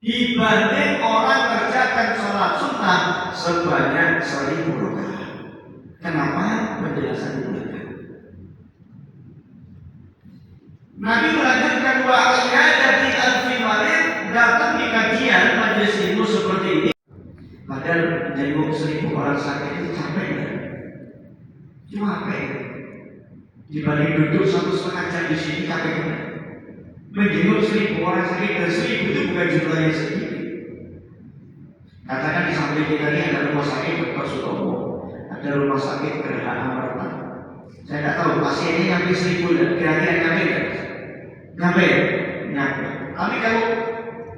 dibanding orang kerjakan sholat sunnah sebanyak 1000 rakaat. Kenapa? Penjelasan di belakang. Nabi melanjutkan wa iyadati alfi marid, datang di kajian majelis ilmu seperti ini. Padahal jenguk 1000 orang sakit itu capek kan? Cuma capek. Dibanding duduk 1,5 jam di sini capek kan? Menjenguk 1000 orang sakit, dan 1000 itu bukan jumlah yang sedikit. Katakan di samping kita ini ada rumah sakit Dr. Sutomo, ada rumah sakit Gerhana Amarta. Saya tidak tahu pasiennya nyampe 1000 dan kira-kira nyampe kan? Nyampe. Tapi kalau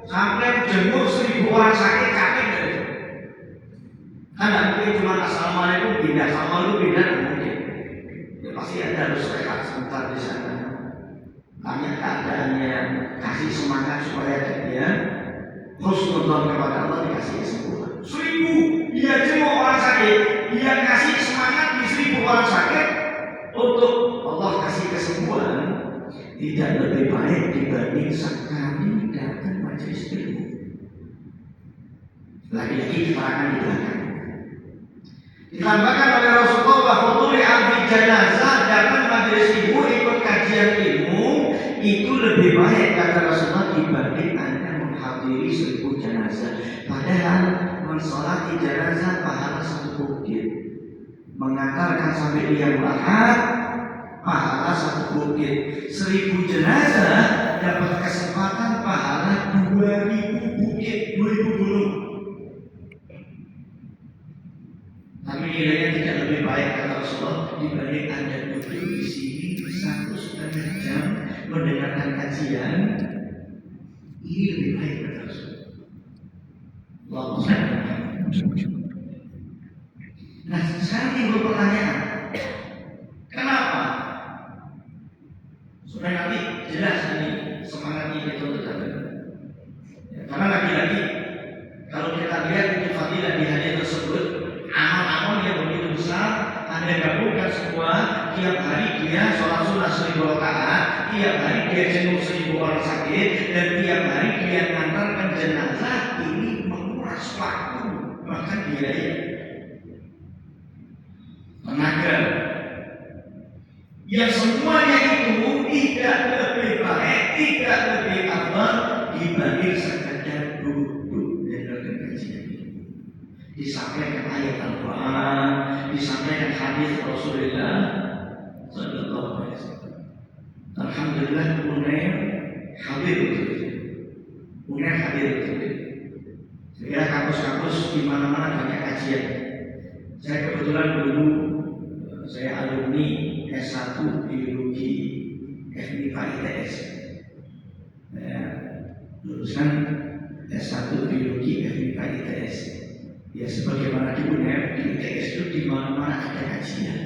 sampai jenguk 1000 orang sakit capek kan? Karena mungkin cuma assalamualaikum pindah, assalamualaikum pindah mungkin. Ya pasti ada harus rehat sebentar di sana. Tanya keadaannya, kasih semangat supaya dia husnuzon kepada Allah, dikasih kesembuhan. 1000 dia jenguk orang sakit, dia kasih semangat di 1000 orang sakit untuk Allah kasih kesembuhan, tidak lebih baik dibanding sekali datang majelis ilmu. Lagi-lagi keterangan di belakang. Ditambahkan oleh Rasulullah bahwa huduri alfi janazah, datang majelis ilmu ikut kajian ilmu itu lebih baik kata Rasulullah dibanding Anda menghadiri 1000 jenazah. Padahal mensolati jenazah pahala 1 bukit, mengantarkan sampai liang lahat pahala 1 bukit. 1000 jenazah dapat kesempatan pahala 2000 bukit, 2000 gunung. Tapi nilainya tidak lebih baik kata Rasulullah dibanding Anda duduk di sini 1,5 jam mendengarkan kajian. Ini lebih baik kata Rasulullah. Nah, sekarang timbul pertanyaan, kenapa? Supaya nanti jelas ini semangatnya itu terjadi. Ya, karena lagi-lagi kalau kita lihat itu fadilah di hadis tersebut, amal-amal yang begitu besar, Anda gabungkan semua, tiap hari dia sholat sunnah 1000 rakaat, tiap hari dia jenguk 1000 orang sakit, dan tiap hari dia mengantarkan jenazah, ini menguras waktu, bahkan biaya, tenaga. Yang semuanya itu tidak lebih baik, tidak lebih afdal dibanding sekadar duduk dengarkan kajian. Disampaikan ayat Al-Quran, disampaikan hadis Rasulullah Sallallahu Alaihi Wasallam. Alhamdulillah, Unair hadir betul. Unair hadir betul. Saya kampus-kampus di mana-mana banyak kajian. Saya kebetulan dulu saya alumni S1 Biologi FMIPA ITS. Saya lulusan S1 Biologi FMIPA ITS. Ya sebagaimana di UNER, di ITS itu di mana-mana ada kajian.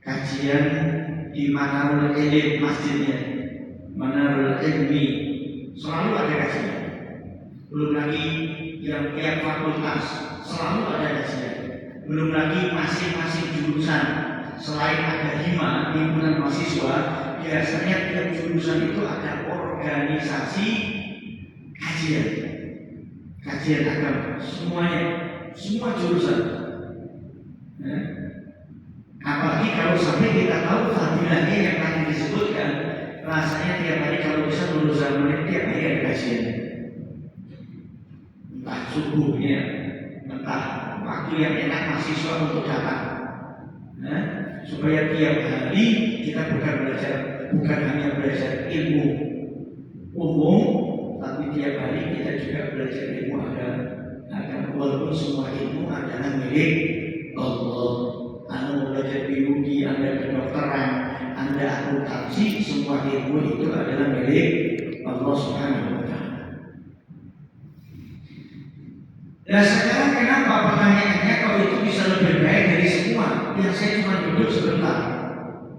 Kajian di Manarul Ilm masjidnya, Manarul Ilmi, selalu ada kajian. Belum lagi yang tiap fakultas selalu ada kajian. Belum lagi masing-masing jurusan, selain ada hima, himpunan mahasiswa, biasanya tiap jurusan itu ada organisasi kajian. Kajian agama, semuanya, semua jurusan. Ya. Apalagi kalau sampai kita tahu fadilahnya yang tadi disebutkan, rasanya tiap hari kalau bisa lulus zaman tiap hari ada kajian. Entah subuhnya, entah waktu yang enak mahasiswa untuk datang. Ya. Supaya tiap hari kita bukan hanya belajar ilmu umum, tapi tiap hari kita juga belajar ilmu agama. Walaupun semua ilmu adalah milik Allah. Anda belajar biologi, Anda kedokteran, Anda akuntansi, semua ilmu itu adalah milik Allah Subhanahu wa Ta'ala. Nah sekarang kenapa pertanyaannya kalau itu bisa lebih baik dari semua? Yang saya cuma duduk sebentar.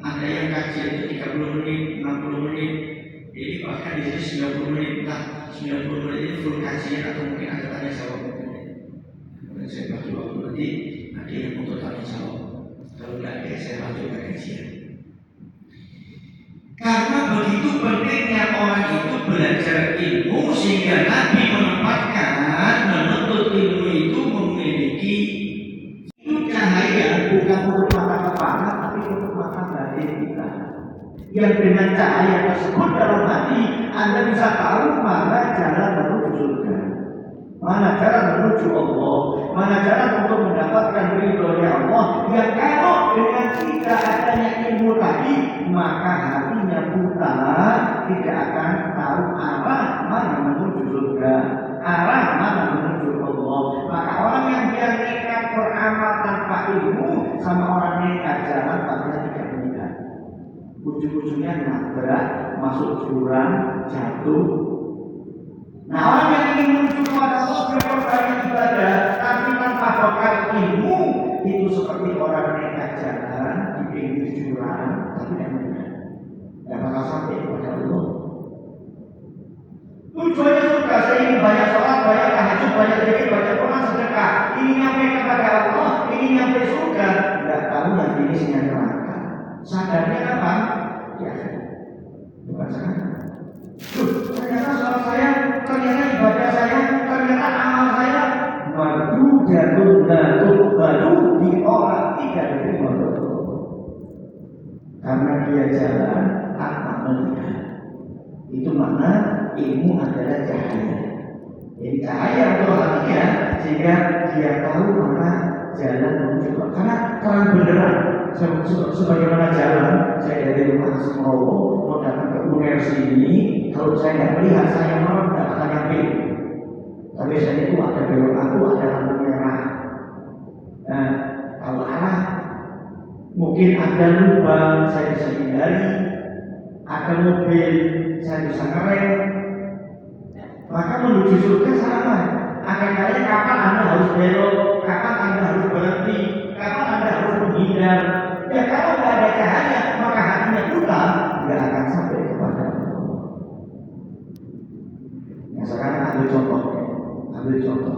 Ada yang kajian itu 30 menit, 60 menit. Jadi bahkan di sini 90 menit, entah 90 menit ini full kajian atau mungkin ada tanya jawab. Kemudian saya bagi waktu nanti ada yang untuk tanya jawab. Kalau tidak ada saya lanjutkan kajian. Karena begitu pentingnya orang itu belajar ilmu sehingga nanti yang dengan cahaya tersebut dalam hati Anda bisa tahu mana jalan menuju surga, mana jalan menuju Allah, mana jalan untuk mendapatkan ridhonya Allah. Yang kalau dengan tidak adanya ilmu tadi, maka hatinya buta, tidak akan tahu arah mana menuju surga, arah mana menuju Allah. Maka orang yang dia nekat beramal tanpa ilmu sama orang nekat jalan tanpa tidak melihat, ujung-ujungnya nabrak, masuk jurang, jatuh. Nah, orang yang ingin menuju kepada Allah berbanyak ibadah tapi tanpa bekal ilmu, itu seperti orang nekat jalan di pinggir jurang tapi tidak melihat, tidak bakal sampai kepada Allah. Tujuannya surga, saya ingin banyak sholat, banyak tahajud, banyak zikir, banyak Quran, sedekah. Ini nyampe kepada Allah, ini nyampe surga. Tidak tahu yang finishnya neraka. Sadarnya apa? Ya, bukan sekarang. Ternyata sholat saya, ternyata ibadah saya, ternyata amal saya baru di orang tidak diterima Allah. Karena dia jalan tanpa melihat. Itu makna ilmu adalah cahaya. Jadi cahaya untuk hatinya sehingga dia tahu mana jalan menuju. Karena terang benderang. Sebagaimana jalan saya dari rumah Semowo mau datang ke UNER sini, kalau saya tidak melihat saya malam tidak akan nyampe. Tapi saya itu ada belok aku, ada lampu merah. Nah, kalau arah mungkin ada lubang saya bisa hindari, ada mobil saya bisa ngerem. Maka menuju surga sama. Akhirnya kapan Anda harus belok, kapan Anda harus berhenti, kapan Anda harus menghindar. Ya kalau tidak ada cahaya, maka hatinya buta, tidak akan sampai kepada Allah. Ya sekarang ambil contoh.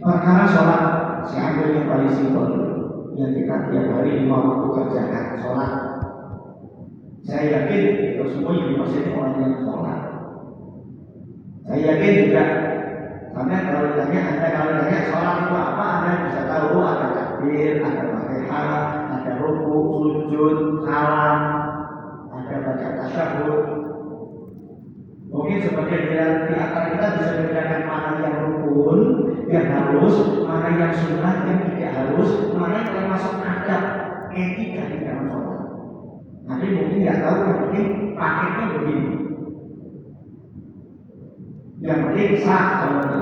Perkara sholat, saya ambil yang paling simpel, yang kita tiap hari 5 waktu kerjakan, sholat. Saya yakin itu semua yang di masjid orang yang sholat. Saya yakin juga, karena kalau ditanya sholat itu apa, Anda bisa tahu ada takbir, ada Fatihah, ada rukuk, sujud, salam, ada baca tasyahud. Mungkin sebagian di antara kita bisa membedakan mana yang rukun, yang harus, mana yang sunnah, yang tidak harus, mana yang termasuk adab, etika di dalam sholat. Nanti mungkin nggak tahu, yang penting paketnya begini. Yang penting sah sholatnya.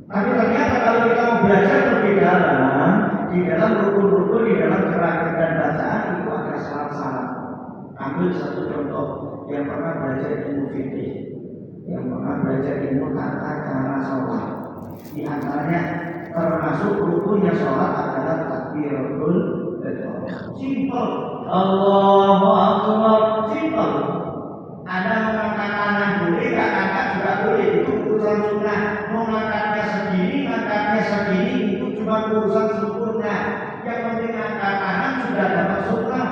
Tapi ternyata kalau kita mau belajar lebih dalam, di dalam rukun-rukun, di dalam gerakan dan bacaan itu ada syarat-syarat. Ambil satu contoh yang pernah belajar ilmu fikih, yang pernah belajar ilmu tata cara sholat. Di antaranya termasuk rukunnya sholat adalah takbiratul ihram. Simple. Allahu Akbar. Simple. Anda mengangkat tangan boleh, nggak angkat juga boleh. Itu urusan sunnah. Mengangkatnya segini itu cuma urusan sempurna. Yang penting angkat tangan sudah dapat sunnah.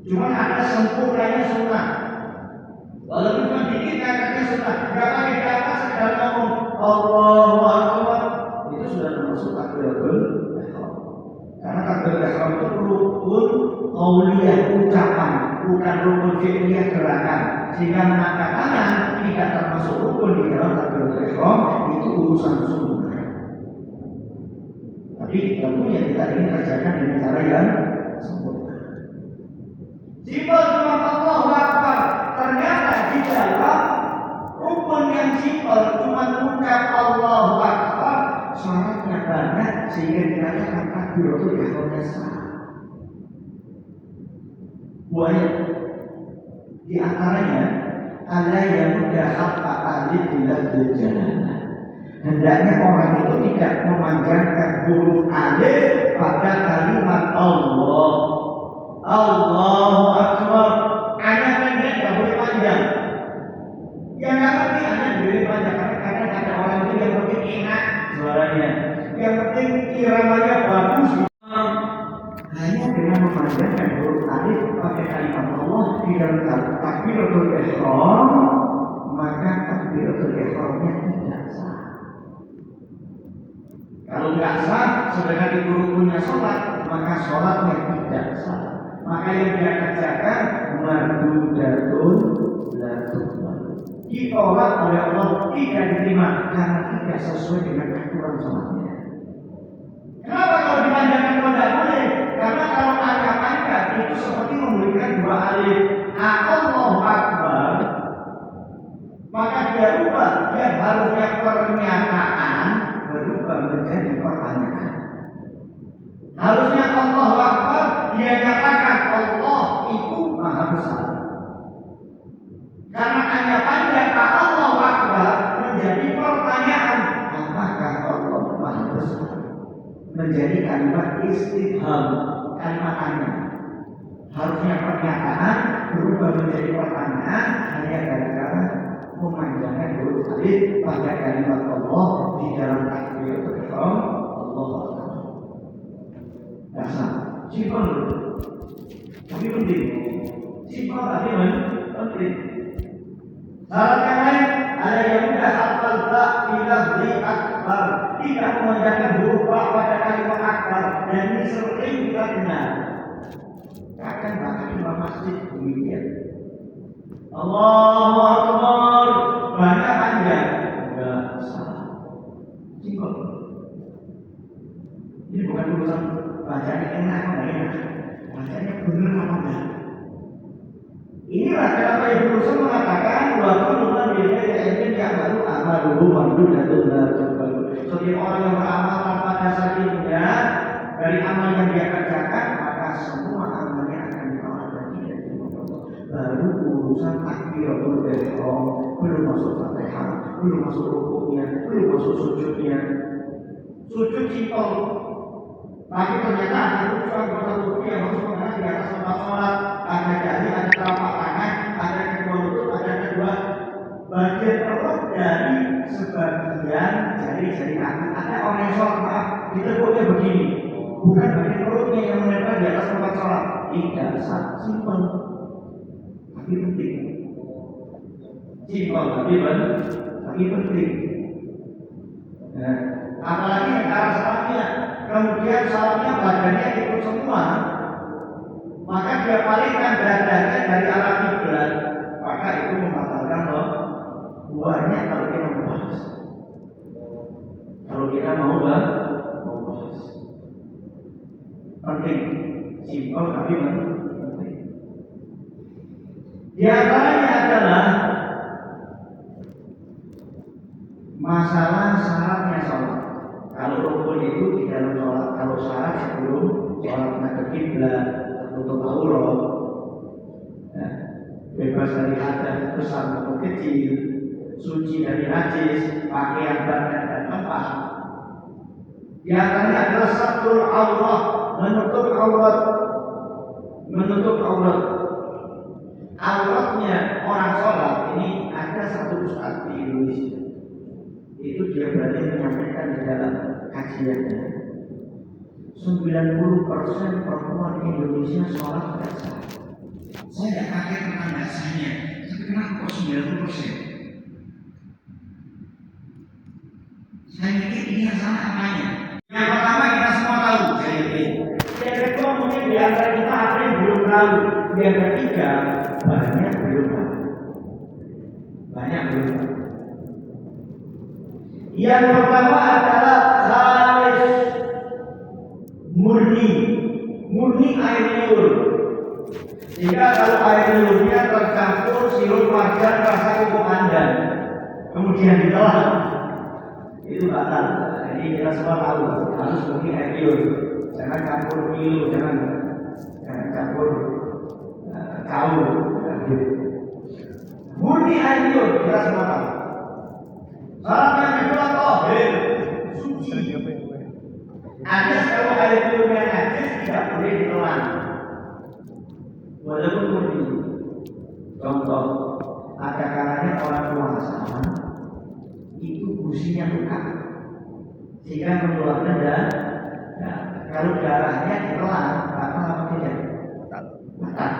Cuma ada sempurnanya sunnah. Walaupun cuma dikit angkatnya sunnah. Gak pakai kata sekedar ngomong Allahu Akbar. Itu sudah termasuk takbiratul ihram. Karena takbiratul ihram itu rukun qauliyah, ucapan, bukan rukun fi'liyah, gerakan. Sehingga mengangkat tangan tidak termasuk rukun di dalam takbiratul ihram, itu urusan sunnah. Tapi tentu yang kita ingin kerjakan dengan cara yang sempurna. Simpel cuma Allahu Akbar. Ternyata di dalam rukun yang simpel cuma ucap Allahu Akbar, syaratnya banyak sehingga dikatakan takbiratul ihramnya sah. Banyak. Di antaranya Allah yang mudah hafal alif bilafzil jalalah. Hendaknya orang itu tidak memanjangkan huruf alif pada kalimat Allah. Allahu Akbar. Hanya pendek, tidak boleh panjang. Yang ngerti hanya boleh panjang. Karena kadang ada orang itu yang penting enak suaranya, yang penting iramanya bagus. Hanya dengan memanjangkan huruf alif pada kalimat Allah di dalam takbiratul ihram, maka takbiratul ihramnya tidak sah. Kalau nggak sah, sedangkan itu rukunnya sholat, maka sholatnya tidak sah. maka yang dia kerjakan mardudatun la tuqbal. Ditolak oleh Allah, tidak diterima karena tidak sesuai dengan aturan sholatnya. Kenapa kalau dipanjangkan tidak boleh? Karena kalau agak panjang itu seperti memberikan dua alif. Allahu Akbar, maka dia rubah, dia harusnya pernyataan berubah menjadi pertanyaan. Harusnya Allahu Akbar, dia nyatakan Allah itu maha besar. Karena hanya panjang Allahu Akbar menjadi pertanyaan, apakah Allah maha besar? Menjadi kalimat istifham, kalimat tanya. Harusnya pernyataan berubah menjadi pertanyaan hanya gara-gara memanjangkan huruf alif pada kalimat Allah di dalam takbiratul ihram Allahu Akbar. Dasar, simpel, tapi penting. Simpel tapi penting. Syarat yang lain ada yang mudah hafal ba fi lafzi akbar, tidak memanjangkan huruf ba pada kalimat akbar, dan ini sering kita dengar. Bahkan di masjid demikian. Allahu Akbar, banyak panjang, enggak salah. Simpel. Ini bukan urusan bacanya enak atau enggak enak, bacanya benar apa enggak. Inilah kenapa Ibnu Rushd mengatakan bahwa bukan biaya ilmu yang baru amal dulu mandu dan baru. Setiap orang yang beramal tanpa dasar ilmunya dari amal yang dia kerjakan, maka semua amalnya akan ditolak dan tidak diterima. Baru urusan takbiratul ihram, belum masuk Fatihah, belum masuk rukuknya, belum masuk sujudnya. Sujud simpel. Tapi ternyata ada urusan bertutur yang harus mengenai di atas tempat sholat. Ada jari, ada telapak tangan, ada kedua lutut, ada kedua bagian perut dari sebagian jari-jari kaki. Ada orang yang sholat, maaf, ditekuknya begini, bukan bagian perutnya yang menempel di atas tempat sholat. Tidak sangat simpel, tapi penting. Simpel tapi penting. Nah, apalagi antara salatnya, kemudian salatnya badannya ikut semua, maka dia palingkan dadanya dari arah kiblat, maka itu membatalkan buahnya kalau kita mau bahas. Kalau kita mau bahas, penting, simpel tapi penting. Di antaranya adalah masalah syaratnya sholat. Kalau rukun itu di dalam sholat, kalau syarat sebelum sholat menghadap kiblat, untuk aurat, ya, bebas dari hadas besar maupun kecil, suci dari najis, pakaian badan dan tempat. Di antaranya adalah satrul aurat, menutup aurat. Auratnya orang sholat ini ada satu ustaz di Indonesia. Itu dia berani menyampaikan di dalam kajiannya. 90% perempuan Indonesia sholat tidak sah. Saya tidak kaget tentang dasarnya, tapi kenapa kok 90%? Saya mikir ini yang salah apanya? Yang pertama kita semua tahu, saya yakin. Yang kedua mungkin di antara kita ada yang belum tahu. Yang ketiga banyak belum tahu. Yang pertama adalah khalis murni air liur. Jika kalau air liurnya tercampur sirup marjan rasa kuku pandan, kemudian ditelan, itu batal. Jadi kita semua tahu harus murni air liur. Jangan campur milu, jangan campur kau. Murni air liur kita semua tahu. Syarat yang kedua tohir, suci. Ada kalau air liurnya najis tidak boleh ditelan, walaupun murni. Contoh, ada kalanya orang puasa itu gusinya luka, sehingga mengeluarkan darah. Kalau darahnya ditelan, batal apa tidak? Batal.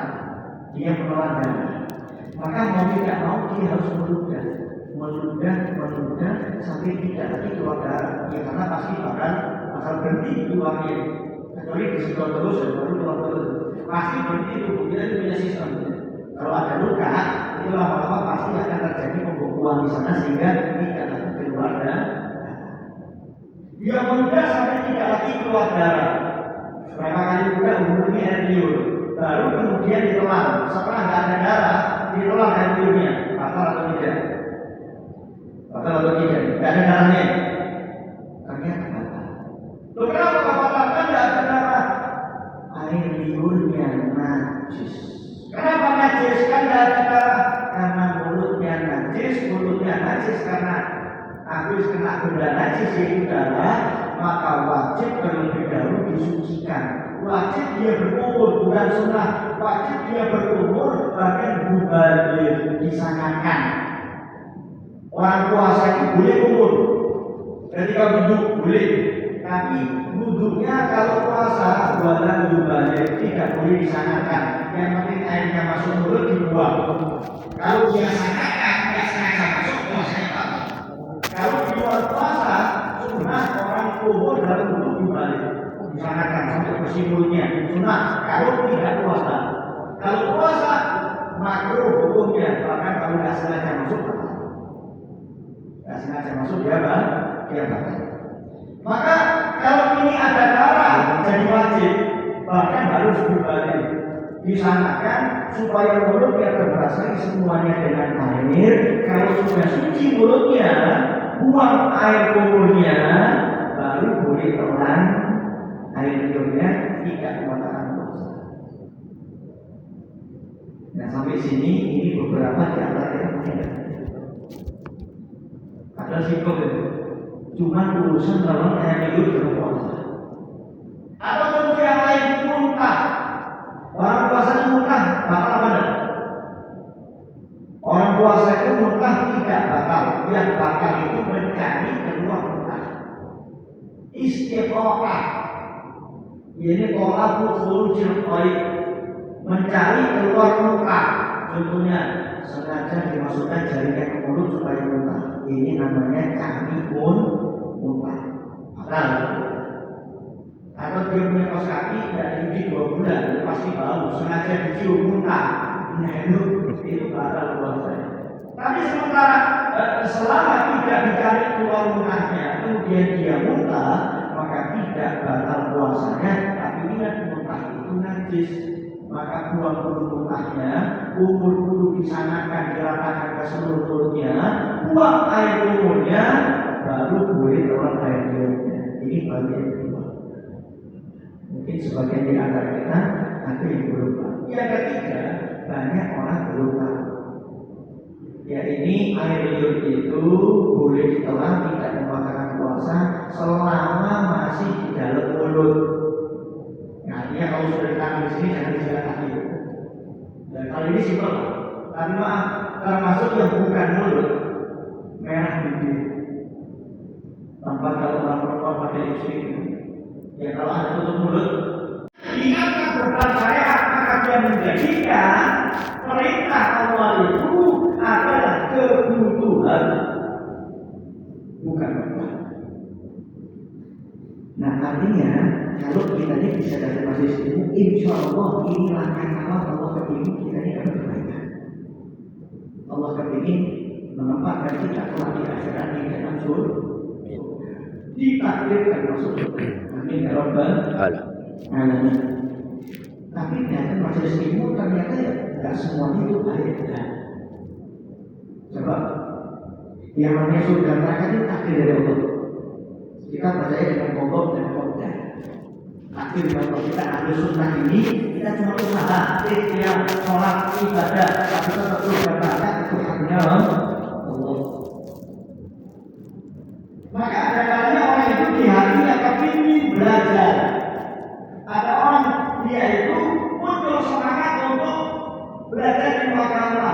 Dia menelan darah. Maka mau tidak mau dia harus meludah sampai tidak lagi keluar darah. Ya karena pasti bakal berhenti keluarnya. Kecuali disedot terus dan baru keluar terus. Pasti berarti tubuh kita itu punya sistem. Kalau ada luka, itu lama-lama pasti akan terjadi pembekuan di sana sehingga tidak lagi keluar darah. Dia muda sampai tidak lagi keluar darah. Berapa kali juga umurnya air liur, baru kemudian ditelan. Setelah nggak ada darah, ditelan air liurnya. Batal atau tidak? Batal atau tidak? Nggak ada darahnya. Ternyata batal. Loh kenapa batal? Kan nggak ada darah. Air liurnya najis. Kenapa najis? Kan nggak ada darah. Karena mulutnya najis karena habis kena benda najis yaitu darah, maka wajib terlebih dahulu disucikan. Wajib dia berkumur, bukan sunnah. Wajib dia berkumur, bahkan mubalik disangankan. Orang puasa itu boleh kumur, ketika wudhu boleh. Tapi wudhunya kalau puasa buatan mubalik tidak boleh disangankan. Yang penting airnya masuk mulut dibuang. Kalau dia sangankan, tidak sengaja masuk puasanya batal. Kalau di luar puasa, sunnah orang kumur dalam wudhu dibalik, disangankan sampai bersih mulutnya. Sunnah kalau tidak puasa. Kalau puasa, makruh hukumnya. Bahkan kalau tidak sengaja masuk, tidak sengaja masuk dia batal. Maka kalau ini ada darah jadi wajib, bahkan harus dibalik, disangankan supaya mulutnya terbasahi semuanya dengan air. Kalau sudah suci mulutnya, buang air kumurnya, baru boleh telan air liurnya, tidak membatalkan puasa. Nah sampai sini ini beberapa di antara yang tidak ada sikap itu. Cuma urusan dalam air liur dalam puasa. Atau contoh yang lain muntah. Orang puasa muntah batal apa enggak? Orang puasa itu muntah tidak batal. Yang batal itu mencari keluar muntah. Istiqomah. Ini pola khurujul qaid, mencari keluar muntah. Contohnya sengaja dimasukkan jarinya ke mulut supaya muntah. Ini namanya cari muntah. Batal. Atau dia punya kaos kaki tidak dicuci 2 bulan, pasti bau, sengaja dicium muntah. Nah itu batal puasanya. Tapi sementara selama tidak dicari keluar muntahnya, kemudian dia muntah, maka tidak batal puasanya. Tapi ingat muntah itu najis, maka buang dulu muntahnya, kumur dulu disangankan, diratakan ke seluruh mulutnya, buang air kumurnya, baru boleh telan air liurnya. Ini bagian kedua. Mungkin sebagian di antara kita ada yang belum tahu. Yang ketiga, banyak orang belum tahu. Ya ini air liur itu boleh ditelan, tidak membatalkan puasa selama masih di dalam mulut. Nah, artinya kalau sudah ditahan di sini jangan disikat kaki. Dan kali ini simpel, tapi maaf, termasuk yang bukan mulut, merah bibir. Tempat kalau orang perempuan pakai lipstick. Ya kalau ada tutup mulut, ingatkan beban syariat, maka dia menjadikan perintah Allah itu adalah kebutuhan, bukan beban. Nah artinya kalau kita ini bisa dari majelis ilmu, insya Allah ini langkah awal Allah kepingin kita ini dapat kebaikan. Allah kepingin menempatkan kita kelak di akhirat di dalam surga, ditakdirkan masuk surga. Amin ya Rabbal Alamin. Tapi ternyata majelis ilmu ternyata ya tidak semuanya itu baik. Coba yang namanya surga neraka itu takdir dari Allah. Kita percaya dengan pokok dan kodar. Takdir kalau kita ambil sunnah ini, kita cuma usaha, ikhtiar, sholat, ibadah, tapi tetap surga neraka itu haknya Allah. Maka ada kalanya orang itu di hatinya kepingin belajar. Ada orang dia itu muncul semangat untuk belajar ilmu agama.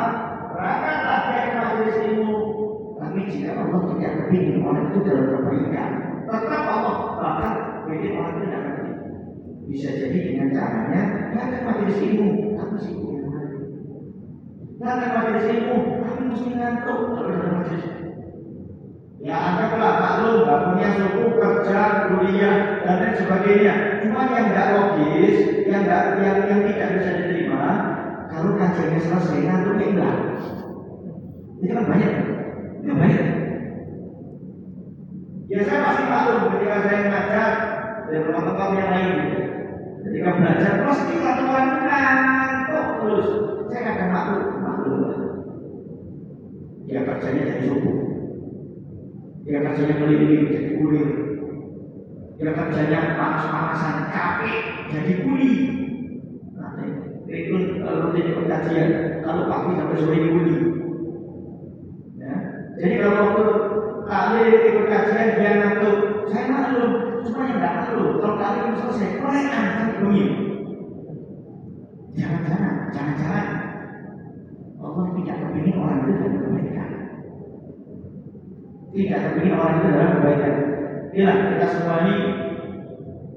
Berangkatlah dia ke majelis ilmu. Tapi jika Allah tidak kepingin orang itu dalam kebaikan, tetap Allah bahkan bikin orang itu tidak ngerti. Bisa jadi dengan caranya datang majelis ilmu, tapi sibuk yang lain. Datang majelis ilmu, tapi mesti ngantuk kalau dalam majelis ilmu. Ya anggaplah maklum, nggak punya suku, kerja, kuliah, dan lain sebagainya. Cuma yang nggak logis, yang tidak bisa diterima, kalau kajiannya selesai, ngantuknya hilang. Itu kan banyak, itu banyak. Ya saya pasti maklum ketika saya ngajar dari tempat-tempat yang lain. Ketika belajar, pasti satu orang ngantuk terus. Saya kadang maklum. Dia kerjanya jadi suku. Dia kerjanya keliling jadi kurir. Dia kerjanya panas-panasan capek jadi kuli. Itu rutin pengajian. Kalau pagi sampai sore kuli. Ya. Jadi kalau waktu taklim ikut kajian dia ngantuk, saya maklum. Cuma yang tidak maklum. Kalau taklim selesai, mereka akan bunyi. Jangan-jangan Allah tidak kepingin orang itu dalam kebaikan. Tidak kepingin orang itu dalam kebaikan. Inilah kita semua ini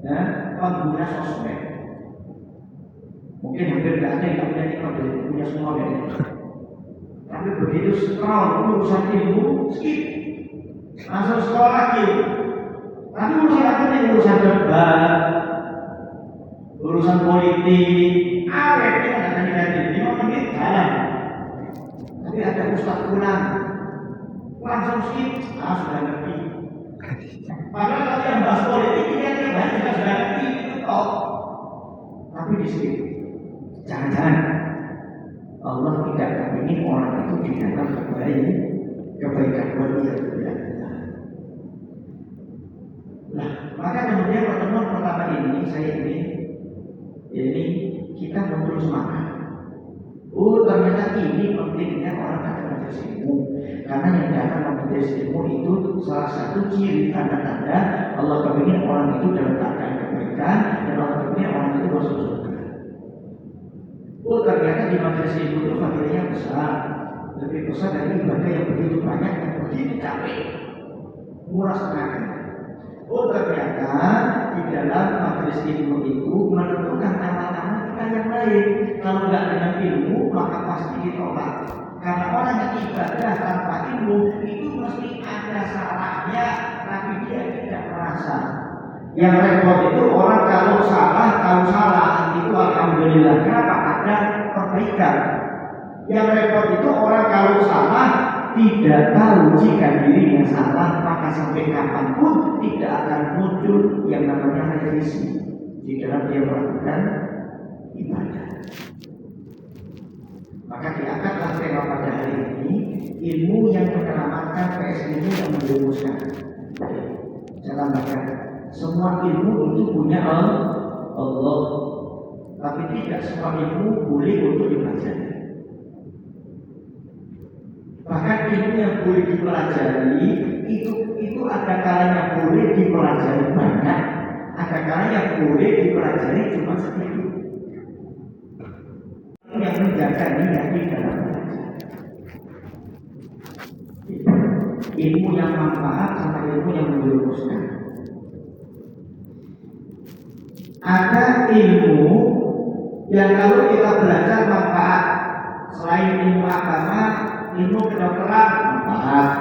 ya, pengguna sosmed. Mungkin hampir tidak ada yang punya TikTok, punya semua ya. Tapi begitu scroll urusan ilmu, skip. Langsung scroll lagi. Tapi urusan apa nih? Urusan debat, urusan politik, awet kita akan diganti 5 menit jalan. Tapi ada ustaz pulang, langsung skip, sudah ngerti. Padahal kalau yang bahas politik ini yang banyak juga sudah ngerti itu kok. Tapi di skip. Jangan-jangan Allah tidak ingin orang itu di dalam kebaikan dunia. Nah, maka kemudian pertemuan pertama ini saya ini kita muncul semangat. Oh, ternyata ini pentingnya orang datang majelis ilmu. Karena yang datang majelis ilmu itu salah satu ciri tanda-tanda Allah kepingin orang itu dalam keadaan kebaikan dan Allah kepingin orang itu masuk surga. Oh, ternyata di majelis ilmu itu fadilahnya besar, lebih besar dari ibadah yang begitu banyak yang begitu capek, nguras tenaga. Oh, ternyata di dalam majelis ilmu itu menentukan amal-amal kita yang lain. Kalau tidak dengan ilmu, maka pasti ditolak. Karena orang yang ibadah tanpa ilmu itu mesti ada salahnya, tapi dia tidak merasa. Yang repot itu orang kalau salah itu alhamdulillah. Kenapa? Ada perbaikan. Yang repot itu orang kalau salah tidak tahu jika dirinya salah, maka sampai kapanpun tidak akan muncul yang namanya revisi di dalam dia melakukan ibadah. Maka diangkatlah tema pada hari ini, ilmu yang menyelamatkan vs ilmu yang menjerumuskan. Saya tambahkan, semua ilmu itu punya Allah, tapi tidak semua ilmu boleh untuk dipelajari. Bahkan ilmu yang boleh dipelajari itu ada kalanya boleh dipelajari banyak, ada kalanya boleh dipelajari cuma sedikit. Yang menjaga niat di dalam belajar. Ilmu yang manfaat sama ilmu yang menjerumuskan. Ada ilmu yang kalau kita belajar manfaat, selain ilmu agama, ilmu kedokteran manfaat,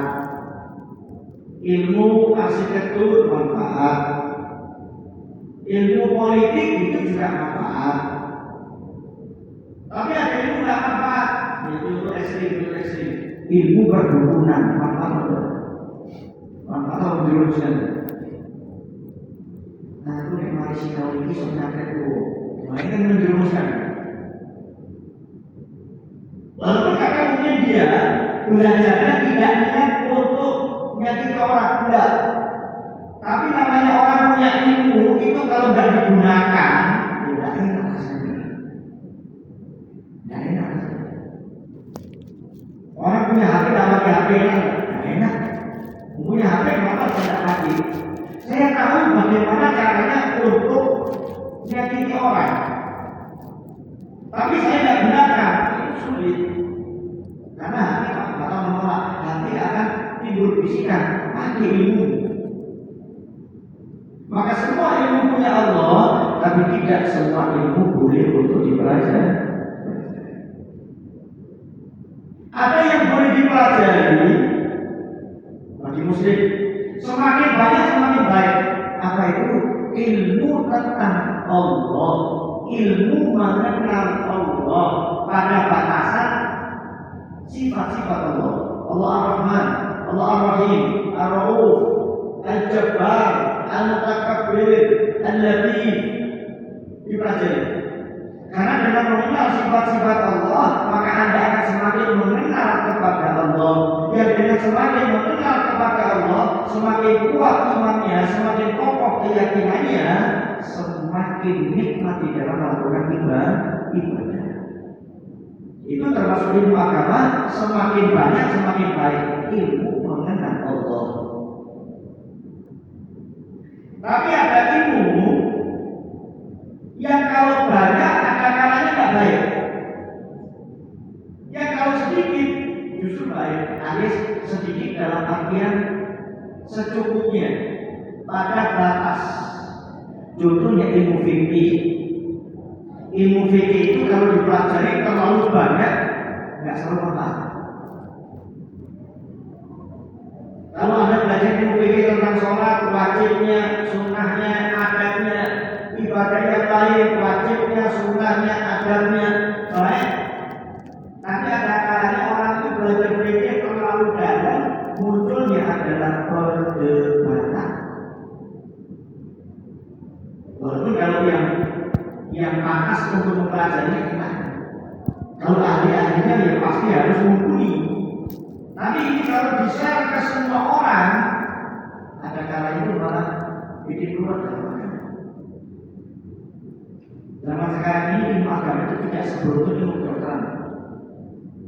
ilmu arsitektur manfaat, ilmu politik itu juga manfaat. Tapi ada ilmu tidak manfaat, yaitu ilmu ekstrim. Ilmu perdukunan manfaat atau menjerumuskan. Nah, itu yang mari sinau ini sebenarnya itu, nah ini kan menjerumuskan. Walaupun kakak mungkin dia belajarnya tidak niat untuk menyakiti orang, tidak. Tapi namanya orang punya ilmu itu kalau tidak digunakan, tidak enak rasanya. Tidak enak. Orang punya HP nama HP tidak enak. Punya HP kenapa tidak mati? Saya tahu bagaimana caranya untuk menyakiti orang. Tapi saya tidak gunakan, itu sulit. Karena hati bakal menolak, hati akan timbul bisikan, pakai ilmu. Maka semua ilmu punya Allah, tapi tidak semua ilmu boleh untuk dipelajari. Ada yang boleh dipelajari bagi muslim muslim. Semakin banyak semakin baik. Apa itu? Ilmu tentang Allah, ilmu mengenal Allah pada batasan sifat-sifat Allah. Allah Ar-Rahman, Allah Ar-Rahim, Ar-Rauf, Al-Jabbar, Al-Mutakabbir, Al-Latif. Dipelajari. Karena dengan mengenal sifat-sifat Allah, maka Anda akan semakin mengenal kepada Allah. Yang dengan semakin mengenal kepada Allah, semakin kuat imannya, semakin kokoh keyakinannya, semakin nikmat di dalam melakukan ibadah. Itu termasuk ilmu agama, semakin banyak semakin baik ilmu mengenal Allah. Tapi ada ilmu yang kalau banyak ada kalanya tidak baik. Yang kalau sedikit justru baik. Alias sedikit dalam artian secukupnya pada batas. Contohnya ilmu fikih. Ilmu fikih itu kalau dipelajari terlalu banyak nggak selalu paham. Kalau Anda belajar ilmu fikih tentang sholat, wajibnya, sunnahnya, adabnya, ibadah yang lain, wajibnya, sunnahnya, adabnya, baik. Nanti ada kalanya orang itu belajar fikih terlalu dalam, munculnya adalah perdebatan. Walaupun kalau yang pantas untuk mempelajarinya kita, kalau ahli-ahlinya ya pasti harus mumpuni. Tapi ini kalau di-share ke semua orang, ada kalanya itu malah bikin keluar dari agama. Zaman sekarang ini ilmu agama itu tidak seberuntung ilmu kedokteran.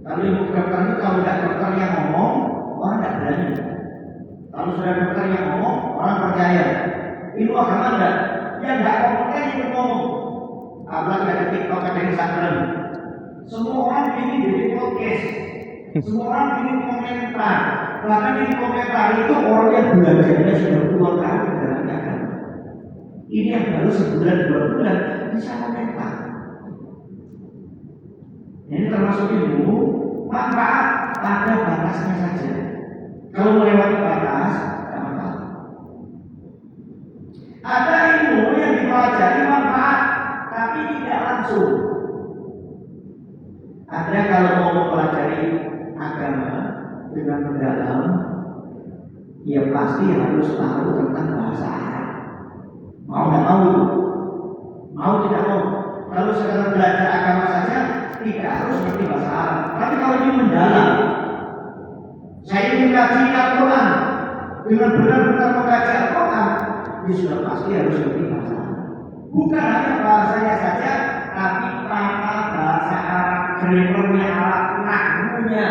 Kalau ilmu kedokteran itu kalau tidak dokter yang ngomong, orang tidak berani. Kalau sudah dokter yang ngomong, orang percaya. Ilmu agama enggak. Yang tidak kompeten itu ngomong. Apalagi ada TikTok, ada Instagram. Semua orang ingin bikin podcast. Semua orang ingin komentar. Bahkan di komentar itu orang yang belajarnya sudah 2 tahun dalam agama. Ini yang baru sebulan 2 bulan bisa komentar. Ini termasuk ilmu manfaat pada batasnya saja. Kalau melewati batas, tidak manfaat. Ada ilmu yang dipelajari manfaat, tapi tidak langsung. Ada kalau mau mempelajari agama dengan mendalam, ya pasti harus tahu tentang bahasa Arab. Mau tidak mau tidak mau. Kalau sekedar belajar agama saja, tidak harus mengerti bahasa Arab. Tapi kalau ini mendalam, saya ingin kaji Al-Quran dengan benar-benar mengkaji Al-Quran, ini sudah pasti harus mengerti bahasa Arab. Bukan hanya bahasanya saja, tapi tata bahasa Arab, grammarnya Arab, nahwunya,